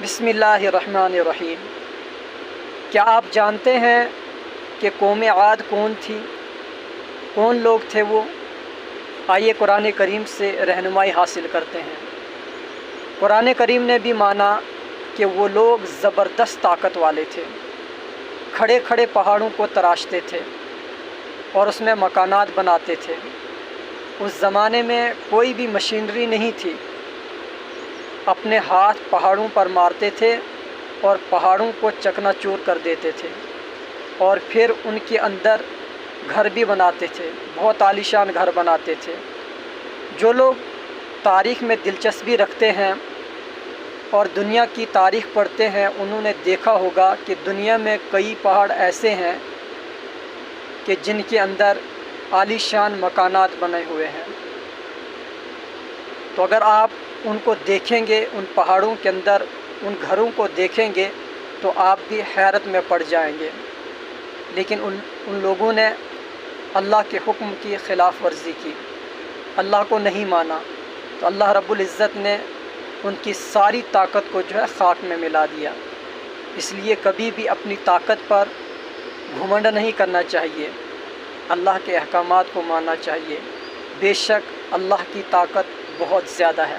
بسم اللہ الرحمن الرحیم۔ کیا آپ جانتے ہیں کہ قوم عاد کون تھی؟ کون لوگ تھے وہ؟ آئیے قرآن کریم سے رہنمائی حاصل کرتے ہیں۔ قرآن کریم نے بھی مانا کہ وہ لوگ زبردست طاقت والے تھے، کھڑے کھڑے پہاڑوں کو تراشتے تھے اور اس میں مکانات بناتے تھے۔ اس زمانے میں کوئی بھی مشینری نہیں تھی، اپنے ہاتھ پہاڑوں پر مارتے تھے اور پہاڑوں کو چکنا چور کر دیتے تھے، اور پھر ان کے اندر گھر بھی بناتے تھے، بہت عالیشان گھر بناتے تھے۔ جو لوگ تاریخ میں دلچسپی رکھتے ہیں اور دنیا کی تاریخ پڑھتے ہیں، انہوں نے دیکھا ہوگا کہ دنیا میں کئی پہاڑ ایسے ہیں کہ جن کے اندر عالیشان مکانات بنے ہوئے ہیں۔ تو اگر آپ ان کو دیکھیں گے، ان پہاڑوں کے اندر ان گھروں کو دیکھیں گے تو آپ بھی حیرت میں پڑ جائیں گے، لیکن ان لوگوں نے اللہ کے حکم کی خلاف ورزی کی، اللہ کو نہیں مانا، تو اللہ رب العزت نے ان کی ساری طاقت کو خاک میں ملا دیا۔ اس لیے کبھی بھی اپنی طاقت پر گھمنڈ نہیں کرنا چاہیے، اللہ کے احکامات کو ماننا چاہیے۔ بے شک اللہ کی طاقت بہت زیادہ ہے۔